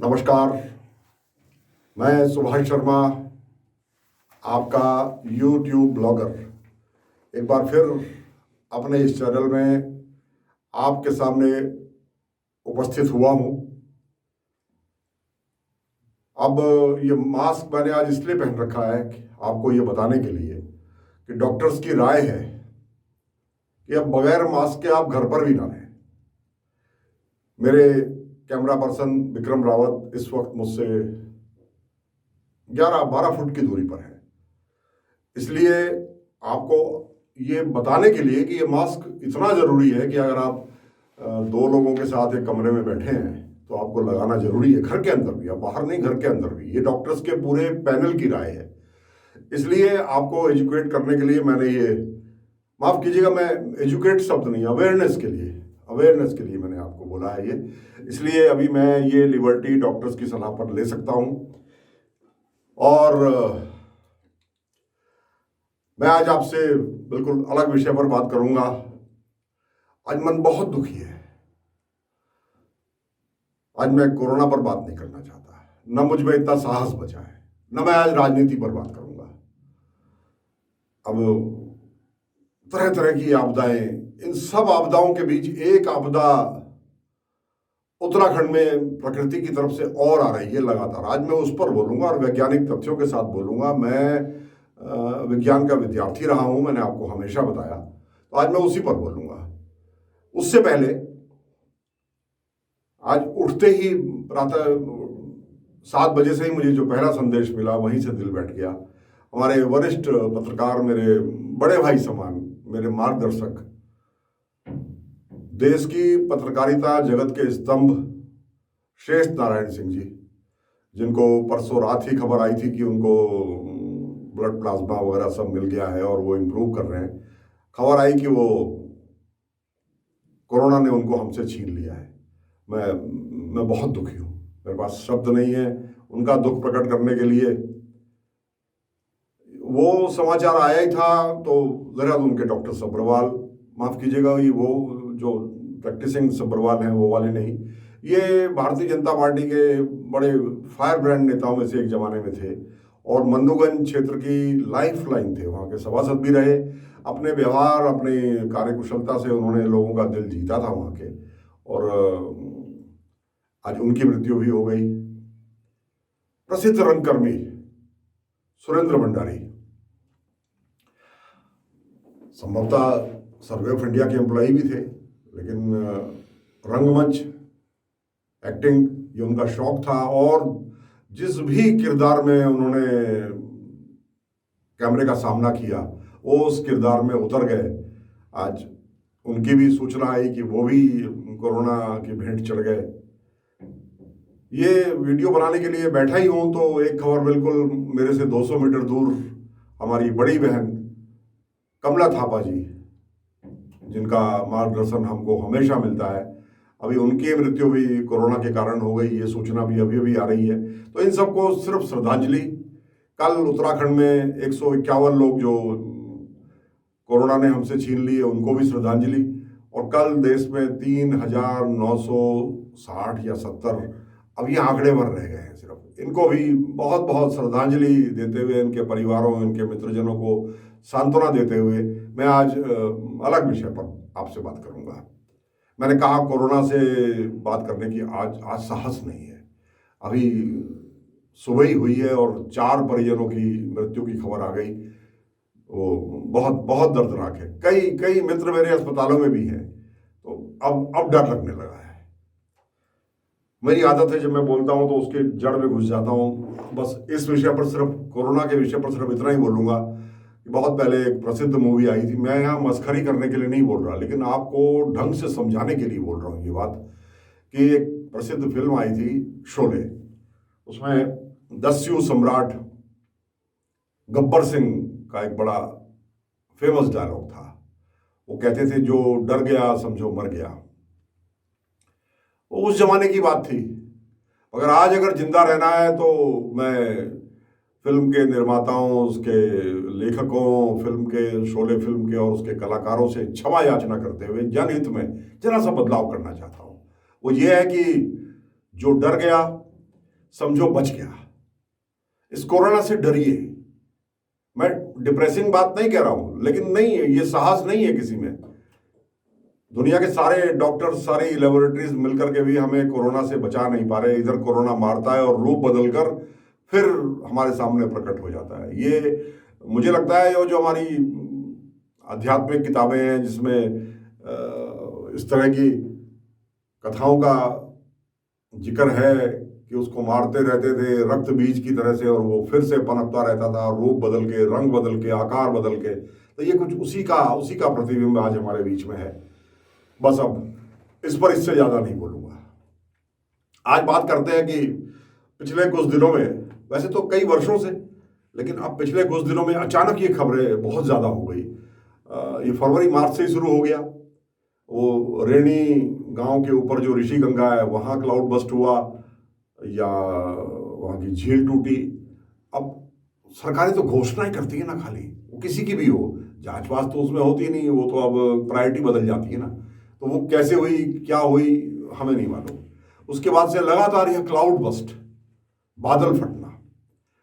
नमस्कार। मैं सुभाष शर्मा, आपका YouTube ब्लॉगर एक बार फिर अपने इस चैनल में आपके सामने उपस्थित हुआ हूँ। अब ये मास्क मैंने आज इसलिए पहन रखा है कि आपको ये बताने के लिए कि डॉक्टर्स की राय है कि अब बगैर मास्क के आप घर पर भी ना रहें। मेरे कैमरा पर्सन विक्रम रावत इस वक्त मुझसे 11-12 फुट की दूरी पर है, इसलिए आपको ये बताने के लिए कि ये मास्क इतना ज़रूरी है कि अगर आप दो लोगों के साथ एक कमरे में बैठे हैं तो आपको लगाना ज़रूरी है, घर के अंदर भी, अब बाहर नहीं, घर के अंदर भी। ये डॉक्टर्स के पूरे पैनल की राय है, इसलिए आपको एजुकेट करने के लिए मैंने ये, माफ़ कीजिएगा, मैं एजुकेट शब्द नहीं, अवेयरनेस के लिए मैंने आपको बोला है ये। इसलिए अभी मैं ये लिबर्टी डॉक्टर्स की सलाह पर ले सकता हूँ। और मैं आज आपसे बिल्कुल अलग विषय पर बात करूंगा। आज मन बहुत दुखी है। आज मैं कोरोना पर बात नहीं करना चाहता, न मुझ में इतना साहस बचा है, न मैं आज राजनीति पर बात करूंगा। अब तरह तरह की आपदाएं, इन सब आपदाओं के बीच एक आपदा उत्तराखंड में प्रकृति की तरफ से और आ रही है लगातार। आज मैं उस पर बोलूंगा और वैज्ञानिक तथ्यों के साथ बोलूंगा। मैं विज्ञान का विद्यार्थी रहा हूं, मैंने आपको हमेशा बताया, तो आज मैं उसी पर बोलूंगा। उससे पहले आज उठते ही प्रातः 7 बजे से ही मुझे जो पहला संदेश मिला वहीं से दिल बैठ गया। हमारे वरिष्ठ पत्रकार, मेरे बड़े भाई समान, मेरे मार्गदर्शक, देश की पत्रकारिता जगत के स्तंभ शेष नारायण सिंह जी, जिनको परसों रात ही खबर आई थी कि उनको ब्लड प्लाज्मा वगैरह सब मिल गया है और वो इम्प्रूव कर रहे हैं। खबर आई कि वो कोरोना ने उनको हमसे छीन लिया है। मैं बहुत दुखी हूँ, मेरे पास शब्द नहीं है उनका दुख प्रकट करने के लिए। वो समाचार आया ही था तो देहरादून के डॉक्टर सब्रवाल, माफ़ कीजिएगा, ये वो जो प्रैक्टिसिंग सब्रवाल हैं वो वाले नहीं, ये भारतीय जनता पार्टी के बड़े फायर ब्रांड नेताओं में से एक ज़माने में थे और मन्नूगंज क्षेत्र की लाइफ लाइन थे, वहाँ के सभासद भी रहे। अपने व्यवहार, अपने कार्यकुशलता से उन्होंने लोगों का दिल जीता था वहाँ के, और आज उनकी मृत्यु भी हो गई। प्रसिद्ध रंगकर्मी सुरेंद्र भंडारी, संभवतः सर्वे ऑफ इंडिया के एम्प्लॉई भी थे, लेकिन रंगमंच, एक्टिंग, ये उनका शौक था और जिस भी किरदार में उन्होंने कैमरे का सामना किया वो उस किरदार में उतर गए। आज उनकी भी सूचना आई कि वो भी कोरोना की भेंट चढ़ गए। ये वीडियो बनाने के लिए बैठा ही हूँ तो एक खबर बिल्कुल मेरे से 200 मीटर दूर हमारी बड़ी बहन कमला थापा जी, जिनका मार्गदर्शन हमको हमेशा मिलता है, अभी उनकी मृत्यु भी कोरोना के कारण हो गई, ये सूचना भी अभी अभी आ रही है। तो इन सबको सिर्फ श्रद्धांजलि। कल उत्तराखंड में 151 लोग जो कोरोना ने हमसे छीन लिए उनको भी श्रद्धांजलि, और कल देश में 3,960 या 70, अब ये आंकड़े भर रह गए हैं सिर्फ, इनको भी बहुत बहुत श्रद्धांजलि देते हुए, इनके परिवारों, इनके मित्रजनों को सांत्वना देते हुए मैं आज अलग विषय पर आपसे बात करूंगा। मैंने कहा कोरोना से बात करने की आज साहस नहीं है। अभी सुबह ही हुई है और 4 परिजनों की मृत्यु की खबर आ गई। वो बहुत बहुत दर्दनाक है। कई मित्र मेरे अस्पतालों में भी हैं, तो अब डर लगने लगा है। मेरी आदत है जब मैं बोलता हूं तो उसके जड़ में घुस जाता हूं। बस इस विषय पर, सिर्फ कोरोना के विषय पर सिर्फ इतना ही बोलूंगा कि बहुत पहले एक प्रसिद्ध मूवी आई थी, मैं यहाँ मस्खरी करने के लिए नहीं बोल रहा, लेकिन आपको ढंग से समझाने के लिए बोल रहा हूँ ये बात, कि एक प्रसिद्ध फिल्म आई थी शोले, उसमें दस्यु सम्राट गब्बर सिंह का एक बड़ा फेमस डायलॉग था। वो कहते थे, जो डर गया समझो मर गया। वो उस जमाने की बात थी। अगर आज जिंदा रहना है तो मैं फिल्म के निर्माताओं, उसके लेखकों, फिल्म के, शोले फिल्म के और उसके कलाकारों से क्षमा याचना करते हुए जनहित में जरा सा बदलाव करना चाहता हूँ। वो ये है कि जो डर गया समझो बच गया। इस कोरोना से डरिए। मैं डिप्रेसिंग बात नहीं कह रहा हूं, लेकिन नहीं है, ये साहस नहीं है किसी में। दुनिया के सारे डॉक्टर, सारी लेबोरेटरीज मिलकर के भी हमें कोरोना से बचा नहीं पा रहे। इधर कोरोना मारता है और रूप बदलकर फिर हमारे सामने प्रकट हो जाता है। ये मुझे लगता है, जो हमारी आध्यात्मिक किताबें हैं जिसमें इस तरह की कथाओं का जिक्र है कि उसको मारते रहते थे रक्त बीज की तरह से, और वो फिर से पनपता रहता था, रूप बदल के, रंग बदल के, आकार बदल के। तो ये कुछ उसी का प्रतिबिंब आज हमारे बीच में है। बस अब इस पर इससे ज्यादा नहीं बोलूंगा। आज बात करते हैं कि पिछले कुछ दिनों में, वैसे तो कई वर्षों से, लेकिन अब पिछले कुछ दिनों में अचानक ये खबरें बहुत ज्यादा हो गई। ये फरवरी मार्च से ही शुरू हो गया। वो रेणी गांव के ऊपर जो ऋषि गंगा है, वहां क्लाउड बस्ट हुआ, या वहां की झील टूटी। अब सरकारें तो घोषणाएं करती है ना, खाली वो किसी की भी हो, जांच वाच तो उसमें होती नहीं, वो तो अब प्रायोरिटी बदल जाती है ना। तो वो कैसे हुई, क्या हुई, हमें नहीं मालूम। उसके बाद से लगातार यह क्लाउड बस्ट, बादल फटना,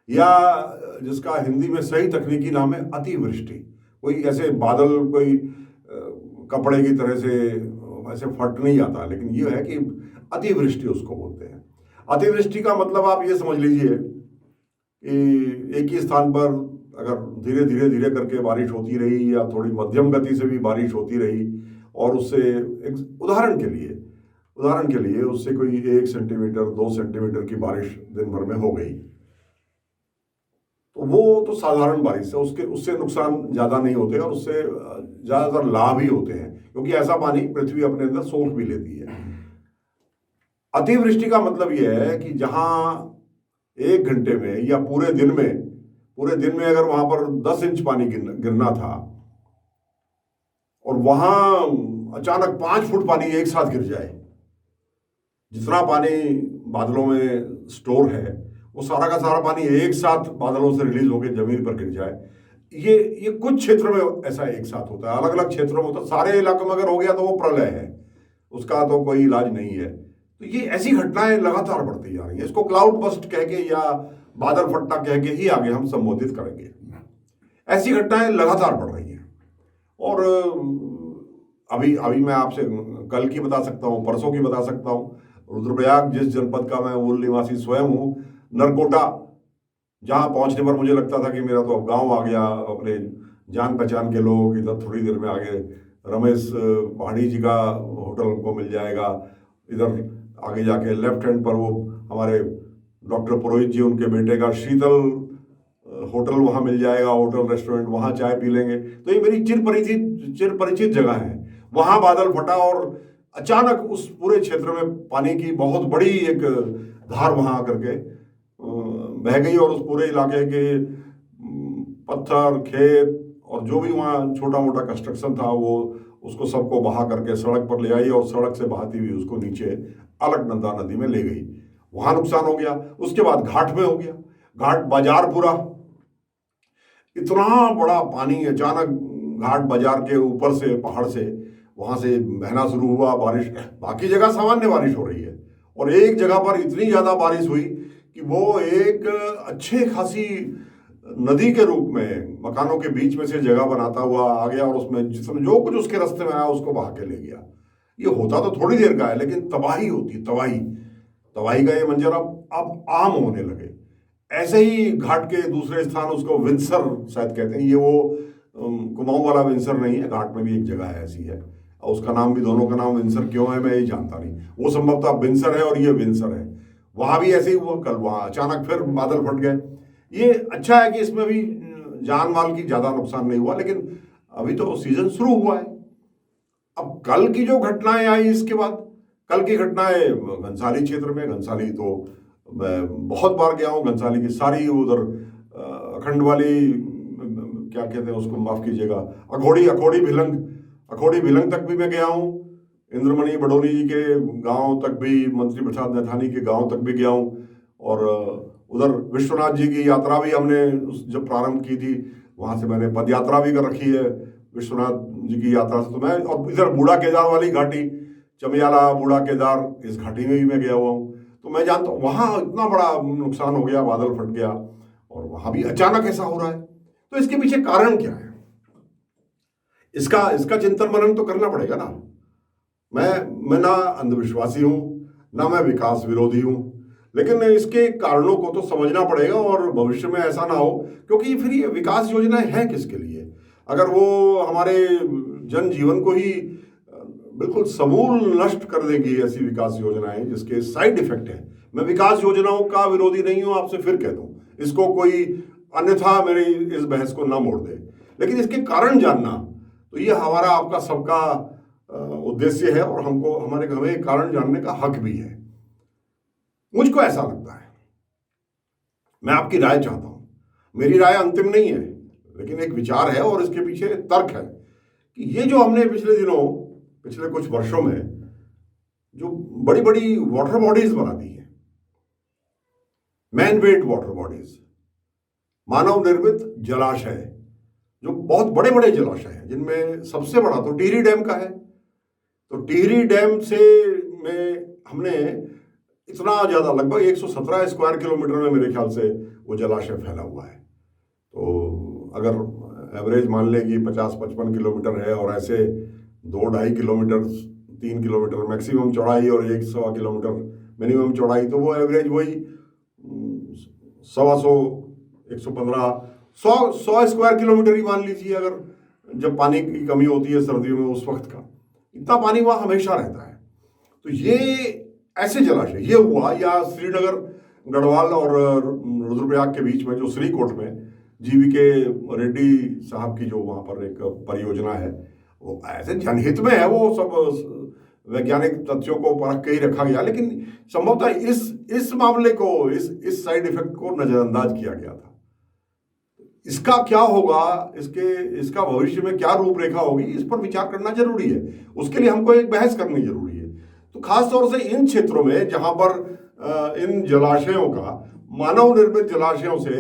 या जिसका हिंदी में सही तकनीकी नाम है अतिवृष्टि। कोई ऐसे बादल कोई कपड़े की तरह से ऐसे फट नहीं जाता, लेकिन ये है कि अतिवृष्टि उसको बोलते हैं। अतिवृष्टि का मतलब आप ये समझ लीजिए कि एक ही स्थान पर अगर धीरे धीरे धीरे करके बारिश होती रही, या थोड़ी मध्यम गति से भी बारिश होती रही, और उससे एक उदाहरण के लिए उससे कोई 1 सेंटीमीटर 2 सेंटीमीटर की बारिश दिन भर में हो गई, तो वो तो साधारण बारिश है, उससे नुकसान ज्यादा नहीं होते, और उससे ज्यादातर लाभ ही होते हैं, क्योंकि ऐसा पानी पृथ्वी अपने अंदर सोख भी लेती है। अतिवृष्टि का मतलब यह है कि जहां 1 घंटे में या पूरे दिन में अगर वहां पर 10 इंच पानी गिरना था, और वहां अचानक 5 फुट पानी एक साथ गिर जाए, जितना पानी बादलों में स्टोर है वो सारा का सारा पानी एक साथ बादलों से रिलीज होकर जमीन पर गिर जाए, ये कुछ क्षेत्र में ऐसा एक साथ होता है, अलग अलग क्षेत्रों में होता है। सारे इलाकों में अगर हो गया तो वो प्रलय है, उसका तो कोई इलाज नहीं है। तो ये ऐसी घटनाएं लगातार बढ़ती जा रही है। इसको क्लाउड बस्ट कह के या बादल फटना कह के ही आगे हम संबोधित करेंगे। ऐसी घटनाएं लगातार बढ़ रही हैं, और अभी मैं आपसे कल की बता सकता हूं, परसों की बता सकता हूं। रुद्रप्रयाग, जिस जनपद का मैं मूल निवासी स्वयं हूं, नरकोटा, जहां पहुंचने पर मुझे लगता था कि मेरा तो अब गांव आ गया, अपने जान पहचान के लोग इधर थोड़ी देर में आगे रमेश पहाड़ी जी का होटल हमको मिल जाएगा, इधर आगे जाके लेफ्ट हैंड पर वो हमारे डॉक्टर पुरोहित जी, उनके बेटे का शीतल होटल वहां मिल जाएगा, होटल रेस्टोरेंट, वहां चाय पी लेंगे। तो ये मेरी चिर परिचित जगह है। वहां बादल फटा और अचानक उस पूरे क्षेत्र में पानी की बहुत बड़ी एक धार वहां आकर के बह गई, और उस पूरे इलाके के पत्थर, खेत और जो भी वहाँ छोटा मोटा कंस्ट्रक्शन था वो उसको सबको बहा करके सड़क पर ले आई, और सड़क से बहाती हुई उसको नीचे अलकनंदा नदी में ले गई। वहां नुकसान हो गया। उसके बाद घाट में हो गया, घाट बाजार पूरा, इतना बड़ा पानी अचानक घाट बाजार के ऊपर से, पहाड़ से, वहां से बहना शुरू हुआ। बारिश, बाकी जगह सामान्य बारिश हो रही है, और एक जगह पर इतनी ज्यादा बारिश हुई कि वो एक अच्छे खासी नदी के रूप में मकानों के बीच में से जगह बनाता हुआ आ गया, और उसमें जिसमें जो कुछ उसके रास्ते में आया उसको बहा के ले गया। ये होता तो थोड़ी देर का है, लेकिन तबाही होती, तबाही का ये मंजर अब आम होने लगे। ऐसे ही घाट के दूसरे स्थान, उसको विंसर शायद कहते हैं, ये वो कुमाऊं वाला विंसर नहीं है, घाट में भी एक जगह है ऐसी है, और उसका नाम भी, दोनों का नाम विंसर क्यों है मैं ये जानता नहीं। वो संभवतः विंसर है और ये विंसर है। वहां भी ऐसे ही हुआ, कल वहां अचानक फिर बादल फट गए। ये अच्छा है कि इसमें भी जान माल की ज्यादा नुकसान नहीं हुआ, लेकिन अभी तो सीजन शुरू हुआ है। अब कल की जो घटनाएं आई, इसके बाद कल की घटनाएं घनसाली क्षेत्र में, घनसाली तो मैं बहुत बार गया हूँ, घनसाली की सारी उधर अखंड वाली, क्या कहते हैं उसको, माफ कीजिएगा, अखोड़ी भिलंग तक भी मैं गया हूँ। इंद्रमणि बडोनी जी के गांव तक भी, मंत्री प्रसाद नैथानी के गांव तक भी गया हूँ, और उधर विश्वनाथ जी की यात्रा भी हमने जब प्रारंभ की थी, वहां से मैंने पद यात्रा भी कर रखी है विश्वनाथ जी की यात्रा से। तो मैं, और इधर बूढ़ा केदार वाली घाटी, चमियाला, बूढ़ा केदार, इस घाटी में भी मैं गया हुआ हूँ। तो मैं जानता हूँ वहाँ इतना बड़ा नुकसान हो गया, बादल फट गया, और वहाँ भी अचानक ऐसा हो रहा है। तो इसके पीछे कारण क्या है? इसका चिंतन मनन तो करना पड़ेगा ना। मैं ना अंधविश्वासी हूँ, ना मैं विकास विरोधी हूँ, लेकिन इसके कारणों को तो समझना पड़ेगा और भविष्य में ऐसा ना हो, क्योंकि फिर ये विकास योजनाएं हैं किसके लिए? अगर वो हमारे जनजीवन को ही बिल्कुल समूल नष्ट कर देगी, ऐसी विकास योजनाएं जिसके साइड इफेक्ट हैं। मैं विकास योजनाओं का विरोधी नहीं हूं, आपसे फिर कह दूं, इसको कोई अन्यथा मेरी इस बहस को ना मोड़ दे, लेकिन इसके कारण जानना तो ये हमारा आपका सबका उद्देश्य है, और हमें कारण जानने का हक भी है। मुझको ऐसा लगता है, मैं आपकी राय चाहता हूं, मेरी राय अंतिम नहीं है, लेकिन एक विचार है और इसके पीछे तर्क है कि ये जो हमने पिछले कुछ वर्षों में जो बड़ी बड़ी वाटर बॉडीज बना दी है, मैन मेड वाटर बॉडीज, मानव निर्मित जलाशय, जो बहुत बड़े बड़े जलाशय हैं, जिनमें सबसे बड़ा तो टिहरी डैम का है। तो टिहरी डैम से में हमने इतना ज्यादा, लगभग 117 स्क्वायर किलोमीटर में मेरे ख्याल से वो जलाशय फैला हुआ है। तो अगर एवरेज मान लें कि 50-55 किलोमीटर है, और ऐसे 2-2.5 किलोमीटर 3 किलोमीटर मैक्सिमम चौड़ाई और 1-1.25 किलोमीटर मिनिमम चौड़ाई, तो वो एवरेज वही 100-115 100 स्क्वायर किलोमीटर ही मान लीजिए। अगर जब पानी की कमी होती है सर्दियों में, उस वक्त का इतना पानी वहाँ हमेशा रहता है। तो ये ऐसे जलाशय ये हुआ, या श्रीनगर गढ़वाल और रुद्रप्रयाग के बीच में जो श्रीकोट में जीवीके रेड्डी साहब की जो वहाँ पर एक परियोजना है, वो ऐसे जनहित में है, वो सब वैज्ञानिक तथ्यों को परख के ही रखा गया, लेकिन संभवतः इस मामले को, इस साइड इफेक्ट को नजरअंदाज किया गया था। इसका क्या होगा, इसका भविष्य में क्या रूपरेखा होगी, इस पर विचार करना जरूरी है। उसके लिए हमको एक बहस करनी जरूरी है। तो खास तौर से इन क्षेत्रों में जहां पर इन जलाशयों का, मानव निर्मित जलाशयों से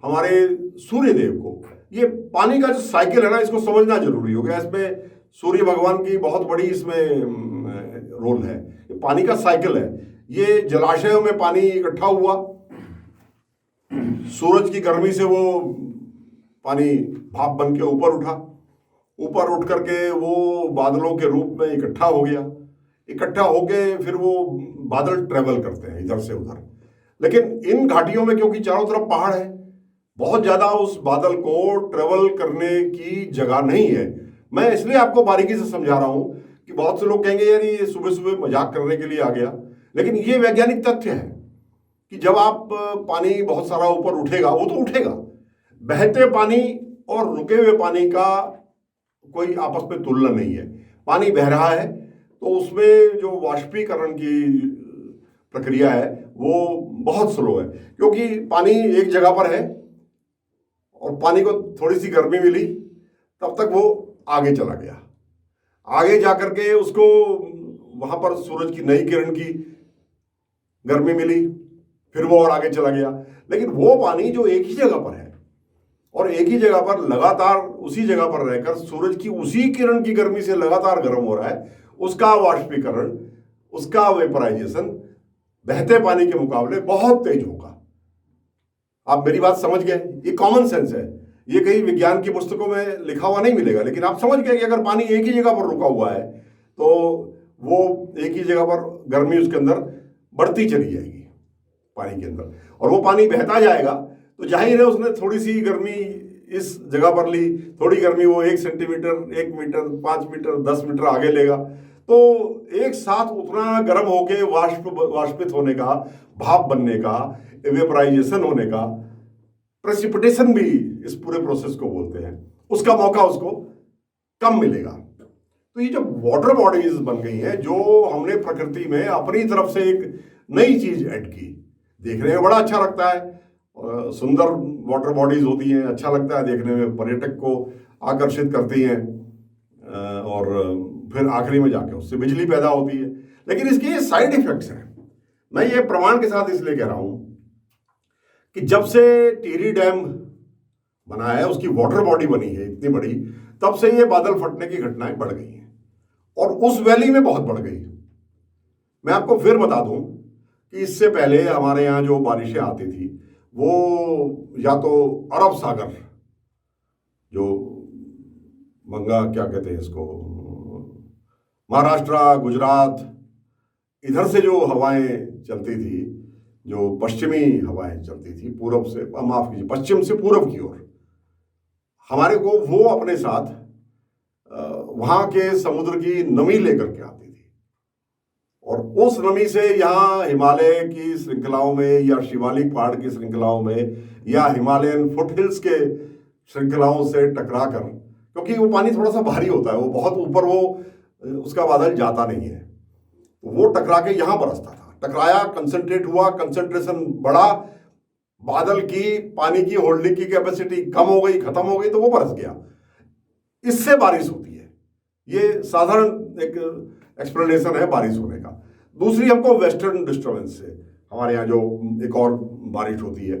हमारे सूर्य देव को, ये पानी का जो साइकिल है ना, इसको समझना जरूरी हो गया। इसमें सूर्य भगवान की बहुत बड़ी इसमें रोल है। ये पानी का साइकिल है। ये जलाशयों में पानी इकट्ठा हुआ, सूरज की गर्मी से वो पानी भाप बन के ऊपर उठ करके वो बादलों के रूप में इकट्ठा हो गया। इकट्ठा होके फिर वो बादल ट्रेवल करते हैं इधर से उधर, लेकिन इन घाटियों में क्योंकि चारों तरफ पहाड़ है, बहुत ज्यादा उस बादल को ट्रेवल करने की जगह नहीं है। मैं इसलिए आपको बारीकी से समझा रहा हूं कि बहुत से लोग कहेंगे यार ये सुबह सुबह मजाक करने के लिए आ गया, लेकिन ये वैज्ञानिक तथ्य है कि जब आप पानी बहुत सारा ऊपर उठेगा, वो तो उठेगा, बहते पानी और रुके हुए पानी का कोई आपस में तुलना नहीं है। पानी बह रहा है तो उसमें जो वाष्पीकरण की प्रक्रिया है वो बहुत स्लो है, क्योंकि पानी एक जगह पर है और पानी को थोड़ी सी गर्मी मिली, तब तक वो आगे चला गया। आगे जाकर के उसको वहां पर सूरज की नई किरण की गर्मी मिली, फिर वो और आगे चला गया। लेकिन वो पानी जो एक ही जगह पर है और एक ही जगह पर लगातार उसी जगह पर रहकर सूरज की उसी किरण की गर्मी से लगातार गर्म हो रहा है, उसका वाष्पीकरण, उसका वेपराइजेशन बहते पानी के मुकाबले बहुत तेज होगा। आप मेरी बात समझ गए? ये कॉमन सेंस है, ये कहीं विज्ञान की पुस्तकों में लिखा हुआ नहीं मिलेगा, लेकिन आप समझ गए कि अगर पानी एक ही जगह पर रुका हुआ है तो वो एक ही जगह पर गर्मी उसके अंदर बढ़ती चली जाएगी पानी के अंदर, और वो पानी बहता जाएगा तो जाहिर है उसने थोड़ी सी गर्मी इस जगह पर ली, थोड़ी गर्मी वो 1 सेंटीमीटर, 1 मीटर, 5 मीटर, 10 मीटर आगे लेगा, तो एक साथ उतना गर्म होके वाष्पित होने का, भाप बनने का, वेपराइजेशन होने का, प्रेसिपिटेशन भी इस पूरे प्रोसेस को बोलते हैं, उसका मौका उसको कम मिलेगा। तो ये जो वाटर बॉडीज बन गई हैं, जो हमने प्रकृति में अपनी तरफ से एक नई चीज ऐड की, देखने में बड़ा अच्छा लगता है, सुंदर वाटर बॉडीज होती हैं, अच्छा लगता है देखने में, पर्यटक को आकर्षित करती हैं, और फिर आखिरी में जाके उससे बिजली पैदा होती है। लेकिन इसके ये साइड इफेक्ट्स हैं। मैं ये प्रमाण के साथ इसलिए कह रहा हूं कि जब से टिहरी डैम बना है, उसकी वाटर बॉडी बनी है इतनी बड़ी, तब से ये बादल फटने की घटनाएं बढ़ गई हैं और उस वैली में बहुत बढ़ गई। मैं आपको फिर बता दूं कि इससे पहले हमारे यहाँ जो बारिशें आती थी वो या तो अरब सागर, जो बंगा क्या कहते हैं इसको, महाराष्ट्र, गुजरात, इधर से जो हवाएं चलती थी, जो पश्चिमी हवाएं चलती थी पूरब से, माफ कीजिए, पश्चिम से पूरब की ओर, हमारे को वो अपने साथ वहां के समुद्र की नमी लेकर के आती थी, और उस नमी से यहाँ हिमालय की श्रृंखलाओं में या शिवालिक पहाड़ की श्रृंखलाओं में या हिमालयन फुटहिल्स के श्रृंखलाओं से टकरा कर, क्योंकि वो पानी थोड़ा सा भारी होता है, वो बहुत ऊपर वो उसका बादल जाता नहीं है, तो वो टकरा के यहाँ बरसता था, टकराया, कंसंट्रेट हुआ, कंसंट्रेशन बढ़ा, बादल की पानी की होल्डिंग की कैपेसिटी कम हो गई, खत्म हो गई, तो वो बरस गया। इससे बारिश होती है, ये साधारण एक एक्सप्लेनेशन है बारिश होने का। दूसरी हमको वेस्टर्न डिस्टर्बेंस से, हमारे यहाँ जो एक और बारिश होती है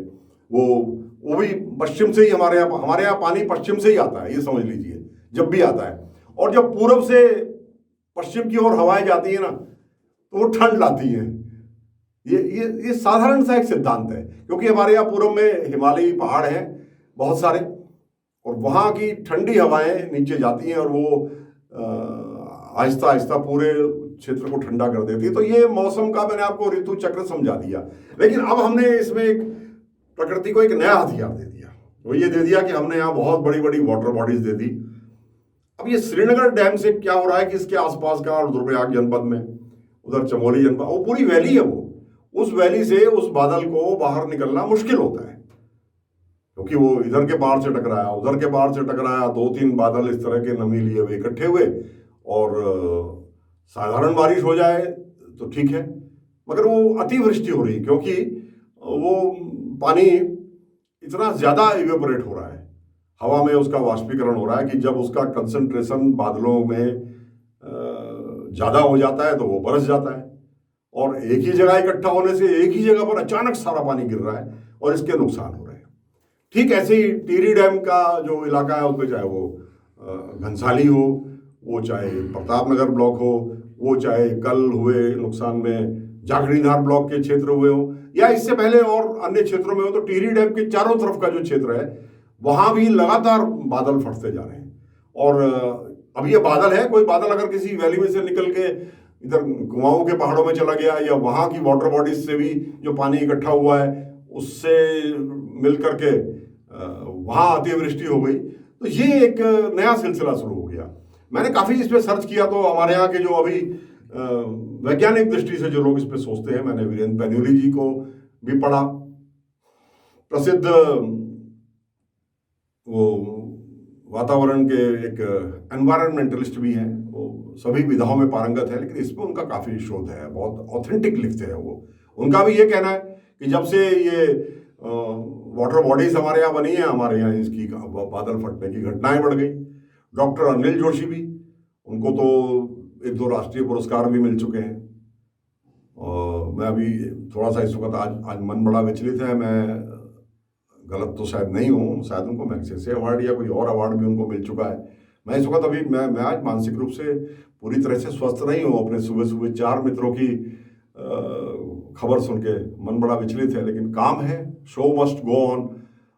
वो भी पश्चिम से ही, हमारे यहाँ पानी पश्चिम से ही आता है, ये समझ लीजिए, जब भी आता है। और जब पूरब से पश्चिम की ओर हवाएं जाती है ना, तो वो ठंड लाती हैं। ये साधारण सा एक सिद्धांत है, क्योंकि हमारे यहाँ पूरब में हिमालयी पहाड़ हैं बहुत सारे, और वहाँ की ठंडी हवाएं नीचे जाती हैं और वो आहिस्ता आहिस्ता पूरे क्षेत्र को ठंडा कर देती है। तो ये मौसम का मैंने आपको ऋतु चक्र समझा दिया, लेकिन अब हमने इसमें एक प्रकृति को एक नया हथियार दे दिया, वो ये दे दिया कि हमने यहाँ बहुत बड़ी बड़ी वाटर बॉडीज दे दी। अब ये श्रीनगर डैम से क्या हो रहा है कि इसके आसपास का, और रुद्रप्रयाग जनपद में, उधर चमोली जनपद, वो पूरी वैली है, वो उस वैली से उस बादल को बाहर निकलना मुश्किल होता है, क्योंकि वो इधर के पार से टकराया, उधर के पार से टकराया, 2-3 बादल इस तरह के नमी लिए हुए इकट्ठे हुए, और साधारण बारिश हो जाए तो ठीक है, मगर वो अतिवृष्टि हो रही, क्योंकि वो पानी इतना ज़्यादा इवेपोरेट हो रहा है, हवा में उसका वाष्पीकरण हो रहा है कि जब उसका कंसंट्रेशन बादलों में ज़्यादा हो जाता है तो वो बरस जाता है, और एक ही जगह इकट्ठा होने से एक ही जगह पर अचानक सारा पानी गिर रहा है और इसके नुकसान हो रहे हैं। ठीक ऐसे ही टिहरी डैम का जो इलाका है उसमें, चाहे वो घनसाली हो, वो चाहे प्रतापनगर ब्लॉक हो, वो चाहे कल हुए नुकसान में जाखड़ीधार ब्लॉक के क्षेत्र हुए हो, या इससे पहले और अन्य क्षेत्रों में हो, तो टिहरी डैम के चारों तरफ का जो क्षेत्र है वहां भी लगातार बादल फटते जा रहे हैं। और अब ये बादल है, कोई बादल अगर किसी वैली में से निकल के इधर कुमाऊं के पहाड़ों में चला गया, या वहां की वाटर बॉडीज से भी जो पानी इकट्ठा हुआ है उससे मिल करके वहां अतिवृष्टि हो गई, तो ये एक नया सिलसिला शुरू हो गया। मैंने काफ़ी इस पर सर्च किया, तो हमारे यहाँ के जो अभी वैज्ञानिक दृष्टि से जो लोग इस पर सोचते हैं, मैंने वीरेंद्र पैन्यूली जी को भी पढ़ा, प्रसिद्ध वो वातावरण के एक एनवायरमेंटलिस्ट भी हैं, वो सभी विधाओं में पारंगत है, लेकिन इस पर उनका काफ़ी शोध है, बहुत ऑथेंटिक लिखते हैं वो। उनका भी ये कहना है कि जब से ये वाटर बॉडीज हमारे यहाँ बनी है, हमारे यहाँ इसकी बादल फटने की घटनाएं बढ़ गई। डॉक्टर अनिल जोशी भी, उनको तो 1-2 राष्ट्रीय पुरस्कार भी मिल चुके हैं। और मैं अभी थोड़ा सा इस वक्त आज मन बड़ा विचलित है, मैं गलत तो शायद नहीं हूँ, शायद उनको मैग्सेसे अवार्ड या कोई और अवार्ड भी उनको मिल चुका है। मैं इस वक्त अभी मैं आज मानसिक रूप से पूरी तरह से स्वस्थ नहीं हूँ। अपने सुबह सुबह 4 मित्रों की खबर सुन के मन बड़ा विचलित है, लेकिन काम है, शो मस्ट गो ऑन।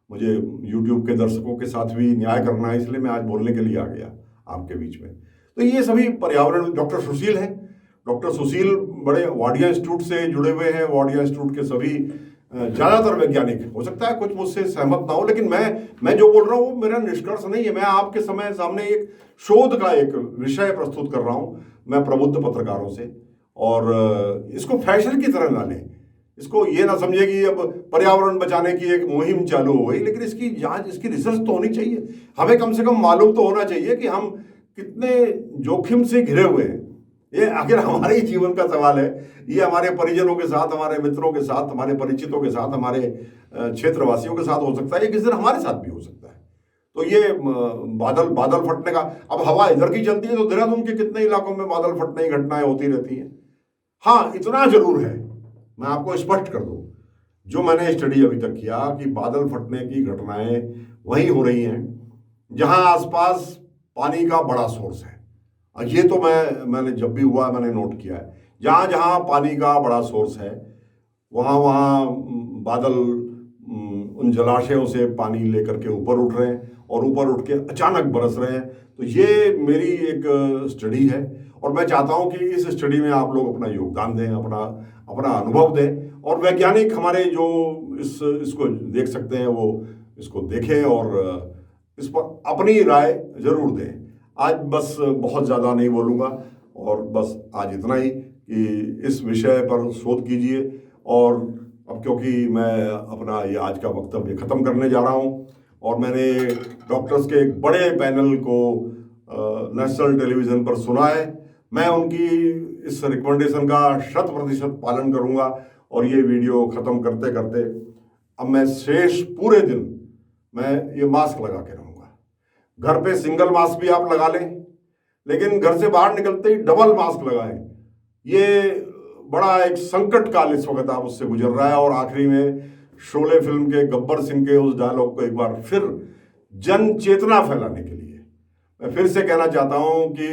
मुझे यूट्यूब के दर्शकों के साथ भी न्याय करना है, इसलिए मैं आज बोलने के लिए आ गया आपके बीच में। तो ये सभी पर्यावरण, डॉक्टर सुशील हैं, डॉक्टर सुशील बड़े वाडिया इंस्टीट्यूट से जुड़े हुए हैं। वाडिया इंस्टीट्यूट के सभी ज़्यादातर वैज्ञानिक, हो सकता है कुछ मुझसे सहमत ना हो, लेकिन मैं जो बोल रहा हूँ वो मेरा निष्कर्ष नहीं है। मैं आपके सामने एक शोध का एक विषय प्रस्तुत कर रहा हूँ, मैं प्रबुद्ध पत्रकारों से। और इसको फैशन की तरह ना लें, इसको ये ना समझे कि अब पर्यावरण बचाने की एक मुहिम चालू हो गई, लेकिन इसकी जांच, इसकी रिसर्च तो होनी चाहिए। हमें कम से कम मालूम तो होना चाहिए कि हम कितने जोखिम से घिरे हुए हैं। ये आखिर हमारे ही जीवन का सवाल है, ये हमारे परिजनों के साथ, हमारे मित्रों के साथ, हमारे परिचितों के साथ, हमारे क्षेत्रवासियों के साथ हो सकता है, ये किसी दिन हमारे साथ भी हो सकता है। तो ये बादल फटने का, अब हवा इधर की चलती है तो देहरादून के कितने इलाकों में बादल फटने की घटनाएं होती रहती हैं। हाँ, इतना जरूर है, मैं आपको स्पष्ट कर दूं, जो मैंने स्टडी अभी तक किया कि बादल फटने की घटनाएं वहीं हो रही हैं जहां आसपास पानी का बड़ा सोर्स है। ये तो मैंने जब भी हुआ मैंने नोट किया है, जहां जहां पानी का बड़ा सोर्स है वहाँ वहाँ बादल उन जलाशयों से पानी लेकर के ऊपर उठ रहे हैं और ऊपर उठ के अचानक बरस रहे हैं। तो ये मेरी एक स्टडी है और मैं चाहता हूँ कि इस स्टडी में आप लोग अपना योगदान दें, अपना अनुभव दें और वैज्ञानिक हमारे जो इसको देख सकते हैं वो इसको देखें और इस पर अपनी राय जरूर दें। आज बस बहुत ज़्यादा नहीं बोलूँगा और बस आज इतना ही कि इस विषय पर शोध कीजिए। और अब क्योंकि मैं अपना ये आज का वक्तव्य ख़त्म करने जा रहा हूँ और मैंने डॉक्टर्स के एक बड़े पैनल को नेशनल टेलीविज़न पर सुना है, मैं उनकी इस रिकमेंडेशन का 100% पालन करूँगा और ये वीडियो ख़त्म करते करते अब मैं शेष पूरे दिन मैं ये मास्क लगा के रहूँगा। घर पे सिंगल मास्क भी आप लगा लें, लेकिन घर से बाहर निकलते ही डबल मास्क लगाएं। ये बड़ा एक संकट काल इस वक्त आप उससे गुजर रहा है। और आखिरी में शोले फिल्म के गब्बर सिंह के उस डायलॉग को एक बार फिर जन चेतना फैलाने के लिए मैं फिर से कहना चाहता हूं कि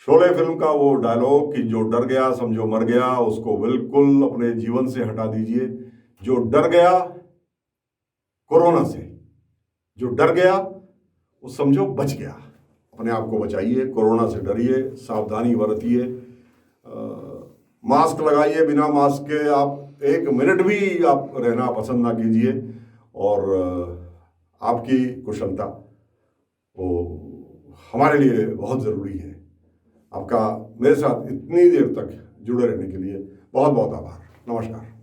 शोले फिल्म का वो डायलॉग कि जो डर गया समझो मर गया, उसको बिल्कुल अपने जीवन से हटा दीजिए। जो डर गया कोरोना से, जो डर गया वो समझो बच गया। अपने आप को बचाइए, कोरोना से डरिए, सावधानी बरतिए, मास्क लगाइए। बिना मास्क के आप एक मिनट भी आप रहना पसंद ना कीजिए और आपकी कुशलता वो हमारे लिए बहुत ज़रूरी है। आपका मेरे साथ इतनी देर तक जुड़े रहने के लिए बहुत बहुत आभार। नमस्कार।